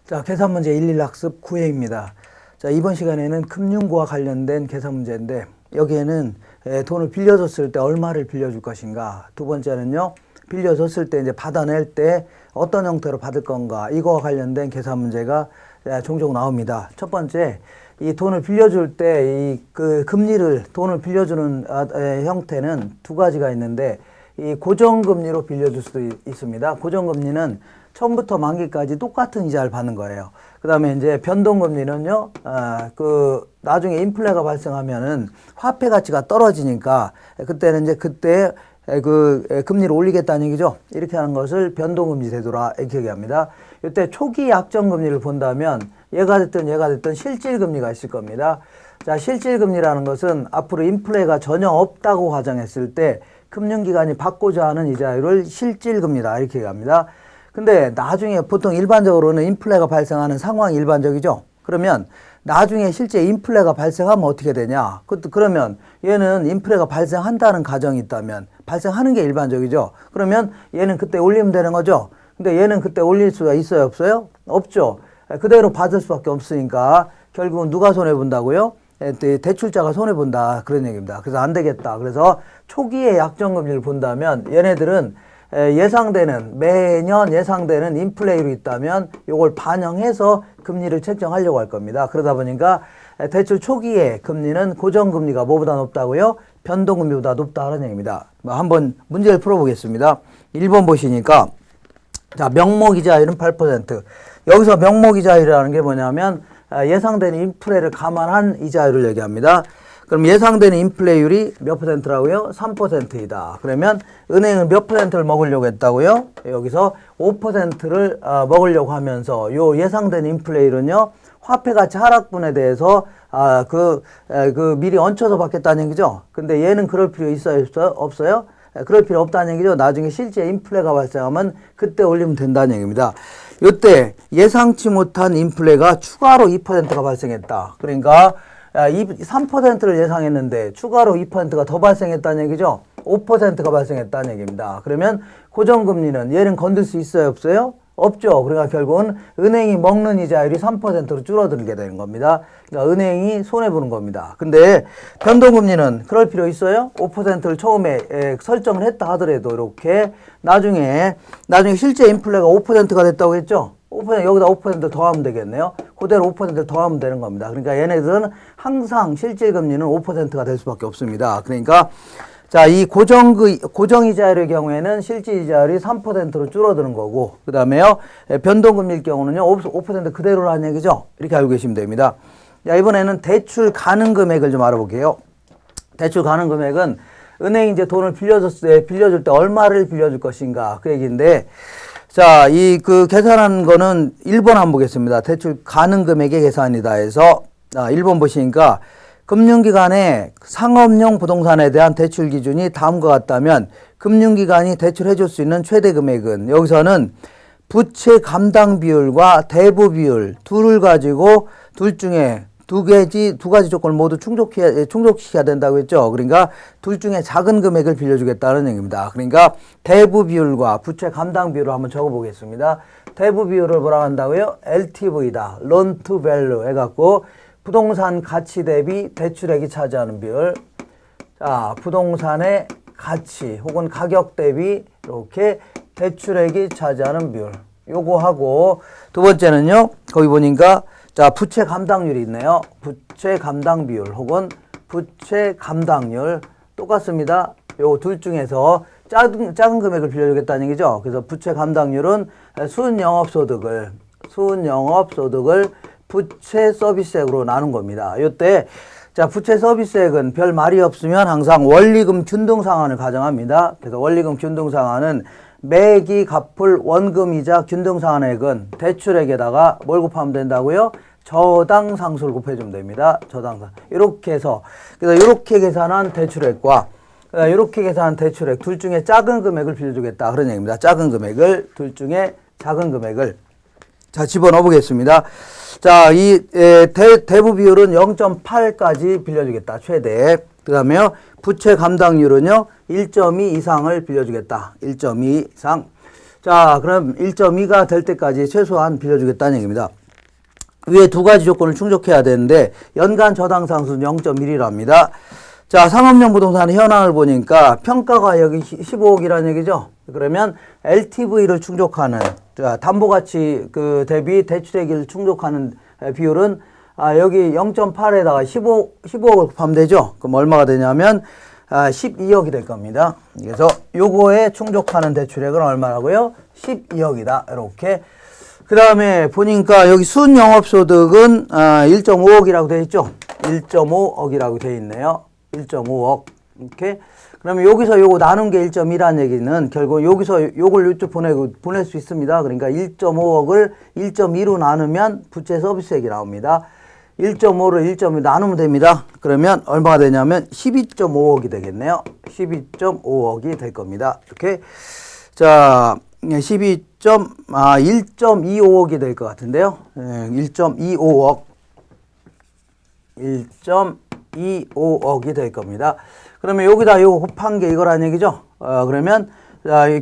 자, 계산 문제 11학습 9회입니다. 자, 이번 시간에는 금융과 관련된 계산 문제인데 여기에는 돈을 빌려줬을 때 얼마를 빌려줄 것인가. 두 번째는요, 빌려줬을 때 이제 받아낼 때 어떤 형태로 받을 건가. 이거와 관련된 계산 문제가 종종 나옵니다. 첫 번째, 이 돈을 빌려줄 때 이 그 금리를 돈을 빌려주는 형태는 두 가지가 있는데 이 고정금리로 빌려줄 수도 있습니다. 고정금리는 처음부터 만기까지 똑같은 이자를 받는 거예요. 그 다음에 이제 변동금리는요, 나중에 인플레가 발생하면은 화폐 가치가 떨어지니까 그때는 이제 그때 금리를 올리겠다는 얘기죠. 이렇게 하는 것을 변동금리 제도라 이렇게 얘기합니다. 이때 초기 약정금리를 본다면 얘가 됐든 실질금리가 있을 겁니다. 자, 실질금리라는 것은 앞으로 인플레가 전혀 없다고 가정했을 때 금융기관이 받고자 하는 이자율을 실질금리다 이렇게 얘기합니다. 근데 나중에 보통 일반적으로는 인플레가 발생하는 상황이 일반적이죠. 그러면 나중에 실제 인플레가 발생하면 어떻게 되냐? 그러면 얘는 인플레가 발생한다는 가정이 있다면 발생하는 게 일반적이죠. 그러면 얘는 그때 올리면 되는 거죠. 근데 얘는 그때 올릴 수가 있어요, 없어요? 없죠. 그대로 받을 수밖에 없으니까 결국은 누가 손해본다고요? 대출자가 손해본다 그런 얘기입니다. 그래서 안 되겠다. 그래서 초기의 약정금리를 본다면 얘네들은 매년 예상되는 인플레이율이 있다면 이걸 반영해서 금리를 책정하려고 할 겁니다. 그러다 보니까 대출 초기의 금리는 고정금리가 뭐보다 높다고요? 변동금리보다 높다는 얘기입니다. 한번 문제를 풀어보겠습니다. 1번 보시니까 자, 명목이자율은 8%. 여기서 명목이자율이라는 게 뭐냐면 예상되는 인플레를 감안한 이자율을 얘기합니다. 그럼 예상되는 인플레율이 몇 %라고요? 3%이다. 그러면 은행은 몇 %를 먹으려고 했다고요? 여기서 5%를 먹으려고 하면서 요 예상되는 인플레율은요, 화폐 가치 하락분에 대해서 미리 얹혀서 받겠다는 얘기죠. 근데 얘는 그럴 필요 있어요, 없어요? 그럴 필요 없다는 얘기죠. 나중에 실제 인플레가 발생하면 그때 올리면 된다는 얘기입니다. 요때 예상치 못한 인플레가 추가로 2%가 발생했다. 그러니까 3%를 예상했는데 추가로 2%가 더 발생했다는 얘기죠. 5%가 발생했다는 얘기입니다. 그러면 고정금리는 얘는 건들 수 있어요, 없어요? 없죠. 그러니까 결국은 은행이 먹는 이자율이 3%로 줄어들게 되는 겁니다. 그러니까 은행이 손해보는 겁니다. 근데 변동금리는 그럴 필요 있어요? 5%를 처음에 설정을 했다 하더라도 이렇게 나중에 실제 인플레가 5%가 됐다고 했죠? 5% 여기다 5% 더하면 되겠네요. 그대로 5% 더하면 되는 겁니다. 그러니까 얘네들은 항상 실질금리는 5%가 될 수밖에 없습니다. 그러니까 자, 이 고정이자율의 경우에는 실질이자율이 3%로 줄어드는 거고, 그 다음에요, 변동금리일 경우는요, 5% 그대로라는 얘기죠. 이렇게 알고 계시면 됩니다. 자, 이번에는 대출 가능 금액을 좀 알아볼게요. 대출 가능 금액은 은행이 이제 돈을 빌려줄 때 얼마를 빌려줄 것인가, 그 얘기인데, 자, 계산한 거는 1번 한번 보겠습니다. 대출 가능 금액의 계산이다 해서, 1번 보시니까, 금융기관의 상업용 부동산에 대한 대출 기준이 다음과 같다면 금융기관이 대출해 줄 수 있는 최대 금액은 여기서는 부채 감당 비율과 대부 비율 둘을 가지고 둘 중에 두 가지 조건을 모두 충족시켜야 된다고 했죠. 그러니까 둘 중에 작은 금액을 빌려주겠다는 얘기입니다. 그러니까 대부 비율과 부채 감당 비율을 한번 적어보겠습니다. 대부 비율을 뭐라고 한다고요? LTV다. Loan to Value 해갖고 부동산 가치 대비 대출액이 차지하는 비율. 자, 부동산의 가치 혹은 가격 대비 이렇게 대출액이 차지하는 비율. 요거 하고 두 번째는요. 거기 보니까 자, 부채 감당률이 있네요. 부채 감당 비율 혹은 부채 감당률 똑같습니다. 요 둘 중에서 작은 금액을 빌려주겠다는 얘기죠. 그래서 부채 감당률은 순영업소득을 부채 서비스액으로 나눈 겁니다. 이때 자, 부채 서비스액은 별 말이 없으면 항상 원리금 균등 상환을 가정합니다. 그래서 원리금 균등 상환은 매기 갚을 원금이자 균등 상환액은 대출액에다가 뭘 곱하면 된다고요? 저당 상수를 곱해주면 됩니다. 저당상. 이렇게 해서 그래서 이렇게 계산한 대출액과 이렇게 계산한 대출액 둘 중에 작은 금액을 빌려주겠다 그런 얘기입니다. 작은 금액을 둘 중에 작은 금액을 자, 집어넣어 보겠습니다. 자, 대부 비율은 0.8까지 빌려주겠다. 최대. 그 다음에요. 부채 감당률은요. 1.2 이상을 빌려주겠다. 1.2 이상. 자, 그럼 1.2가 될 때까지 최소한 빌려주겠다는 얘기입니다. 위에 두 가지 조건을 충족해야 되는데 연간 저당 상수는 0.1이랍니다. 자, 상업용 부동산 현황을 보니까 평가가 여기 15억이라는 얘기죠. 그러면 LTV를 충족하는, 자, 담보가치 그 대비 대출액을 충족하는 비율은 여기 0.8에다가 15억을 곱하면 되죠. 그럼 얼마가 되냐면 12억이 될 겁니다. 그래서 요거에 충족하는 대출액은 얼마라고요? 12억이다. 이렇게. 그 다음에 보니까 여기 순영업소득은 1.5억이라고 되어 있죠. 1.5억이라고 되어 있네요. 1.5억. 이렇게. 그러면 여기서 요거 나눈 게 1.2라는 얘기는 결국 여기서 요걸 이쪽 보낼 수 있습니다. 그러니까 1.5억을 1.2로 나누면 부채 서비스액이 나옵니다. 1.5를 1.2 나누면 됩니다. 그러면 얼마가 되냐면 12.5억이 되겠네요. 12.5억이 될 겁니다. 이렇게. 자, 1.25억이 될 것 같은데요. 1.25억. 1.25억이 될 겁니다. 그러면 여기다 요거 곱한 게 이거란 얘기죠. 그러면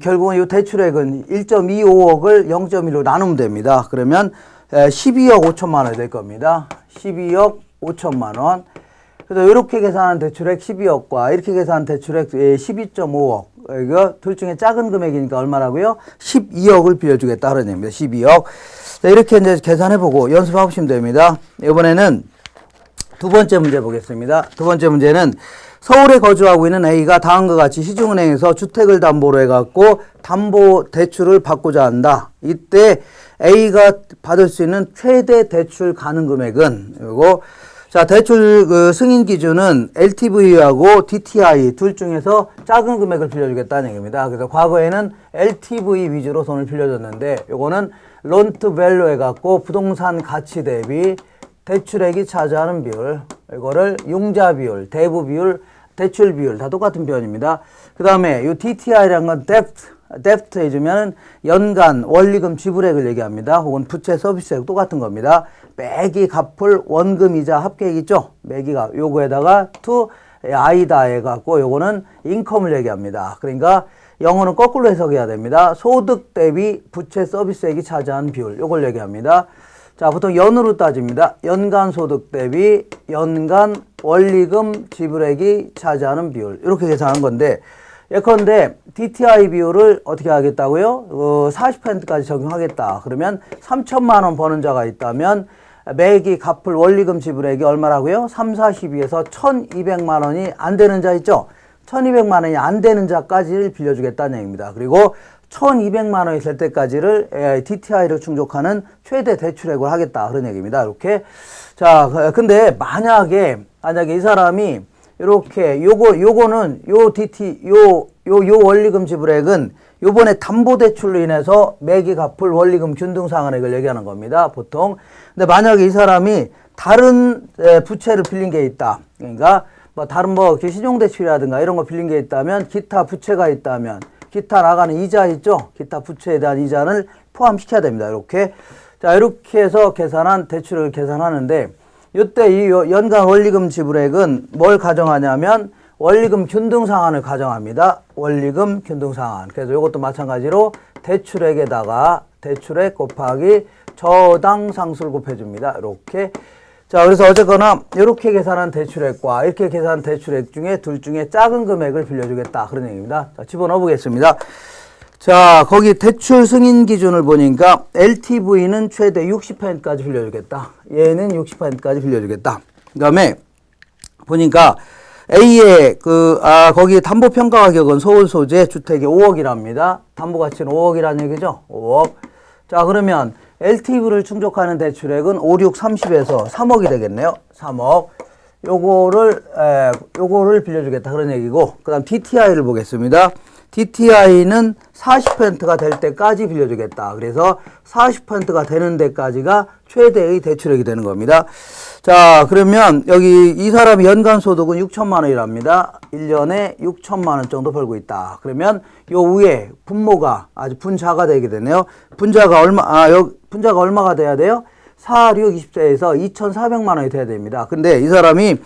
결국은 이 대출액은 1.25억을 0.1로 나누면 됩니다. 그러면 12억 5천만 원이 될 겁니다. 12억 5천만 원. 그래서 이렇게 계산한 대출액 12억과 이렇게 계산한 대출액 12.5억. 이거 둘 중에 작은 금액이니까 얼마라고요? 12억을 빌려주겠다 그런 얘기입니다. 12억. 자, 이렇게 이제 계산해보고 연습해보시면 됩니다. 이번에는 두 번째 문제 보겠습니다. 두 번째 문제는 서울에 거주하고 있는 A가 다음과 같이 시중은행에서 주택을 담보로 해갖고 담보 대출을 받고자 한다. 이때 A가 받을 수 있는 최대 대출 가능 금액은 요거. 자, 대출 그 승인 기준은 LTV하고 DTI 둘 중에서 작은 금액을 빌려주겠다는 얘기입니다. 그래서 과거에는 LTV 위주로 돈을 빌려줬는데 요거는 론트 밸류 해갖고 부동산 가치 대비 대출액이 차지하는 비율, 이거를 융자 비율, 대부 비율, 대출 비율 다 똑같은 표현입니다. 그 다음에 이 DTI라는 건 데프트 해주면 연간 원리금 지불액을 얘기합니다. 혹은 부채 서비스액 똑같은 겁니다. 매기 갚을 원금이자 합계액 있죠? 매기가 요거에다가 to i다 해갖고 요거는 인컴을 얘기합니다. 그러니까 영어는 거꾸로 해석해야 됩니다. 소득 대비 부채 서비스액이 차지하는 비율 요걸 얘기합니다. 자, 보통 연으로 따집니다. 연간 소득 대비 연간 원리금 지불액이 차지하는 비율 이렇게 계산하는 건데 예컨대 DTI 비율을 어떻게 하겠다고요? 40%까지 적용하겠다. 그러면 3천만 원 버는 자가 있다면 매기 갚을 원리금 지불액이 얼마라고요? 3, 42에서 1,200만 원이 안 되는 자 있죠? 1,200만 원이 안 되는 자까지를 빌려주겠다는 얘기입니다. 그리고 1,200만 원이 될 때까지를 DTI를 충족하는 최대 대출액을 하겠다. 그런 얘기입니다. 이렇게. 자, 근데 만약에 이 사람이 이렇게 요거는 요 원리금 지불액은 요번에 담보대출로 인해서 매기 갚을 원리금 균등상환액을 얘기하는 겁니다. 보통. 근데 만약에 이 사람이 다른 부채를 빌린 게 있다. 그러니까 뭐 다른 신용대출이라든가 이런 거 빌린 게 있다면 기타 부채가 있다면 기타 나가는 이자 있죠? 기타 부채에 대한 이자를 포함시켜야 됩니다. 이렇게. 자, 이렇게 해서 계산한 대출을 계산하는데 이때 이 연간 원리금 지불액은 뭘 가정하냐면 원리금 균등상환을 가정합니다. 원리금 균등상환. 그래서 이것도 마찬가지로 대출액에다가 대출액 곱하기 저당 상수를 곱해줍니다. 이렇게. 자, 그래서 어쨌거나 이렇게 계산한 대출액과 이렇게 계산한 대출액 중에 둘 중에 작은 금액을 빌려주겠다. 그런 얘기입니다. 자, 집어넣어 보겠습니다. 자, 거기 대출 승인 기준을 보니까 LTV는 최대 60%까지 빌려주겠다. 얘는 60%까지 빌려주겠다. 그 다음에 보니까 A의 거기 담보 평가 가격은 서울 소재 주택이 5억이랍니다. 담보 가치는 5억이라는 얘기죠. 5억. 자, 그러면 LTV를 충족하는 대출액은 5, 6, 30에서 3억이 되겠네요. 3억. 요거를 빌려주겠다. 그런 얘기고. 그 다음 DTI를 보겠습니다. DTI는 40%가 될 때까지 빌려주겠다. 그래서 40%가 되는 데까지가 최대의 대출액이 되는 겁니다. 자, 그러면 여기 이 사람이 연간 소득은 6천만 원이랍니다. 1년에 6천만 원 정도 벌고 있다. 그러면 요 위에 분모가 아주 분자가 되게 되네요. 분자가 얼마가 돼야 돼요? 4, 6, 20세에서 2,400만 원이 돼야 됩니다. 근데 이 사람이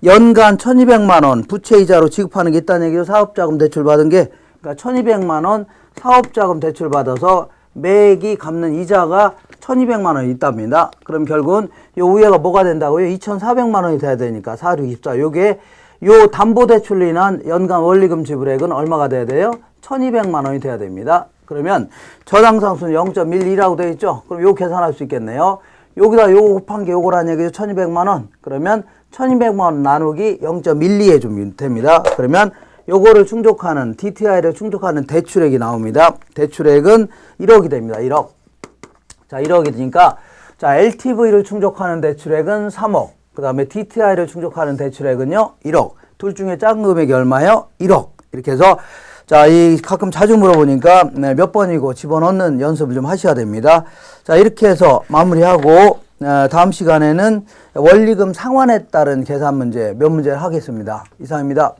연간 1,200만 원 부채이자로 지급하는 게 있다는 얘기죠. 사업자금 대출 받은 게. 그러니까 1,200만 원 사업자금 대출 받아서 매기 갚는 이자가 1200만 원이 있답니다. 그럼 결국은 요 위에가 뭐가 된다고요? 2400만 원이 돼야 되니까 4, 6, 24. 요게 요 담보대출로 인한 연간 원리금 지불액은 얼마가 돼야 돼요? 1200만 원이 돼야 됩니다. 그러면 저당상수는 0.12라고 되어 있죠? 그럼 요 계산할 수 있겠네요. 여기다 요거 곱한 게 요거란 얘기죠. 1200만 원. 그러면 1200만 원 나누기 0.12 해주면 됩니다. 그러면 요거를 충족하는 DTI를 충족하는 대출액이 나옵니다. 대출액은 1억이 됩니다. 1억. 자, 1억이 되니까 자, LTV를 충족하는 대출액은 3억. 그다음에 DTI를 충족하는 대출액은요. 1억. 둘 중에 작은 금액이 얼마요? 1억. 이렇게 해서 자, 이 가끔 자주 물어보니까 몇 번이고 집어넣는 연습을 좀 하셔야 됩니다. 자, 이렇게 해서 마무리하고 다음 시간에는 원리금 상환에 따른 계산 문제 몇 문제를 하겠습니다. 이상입니다.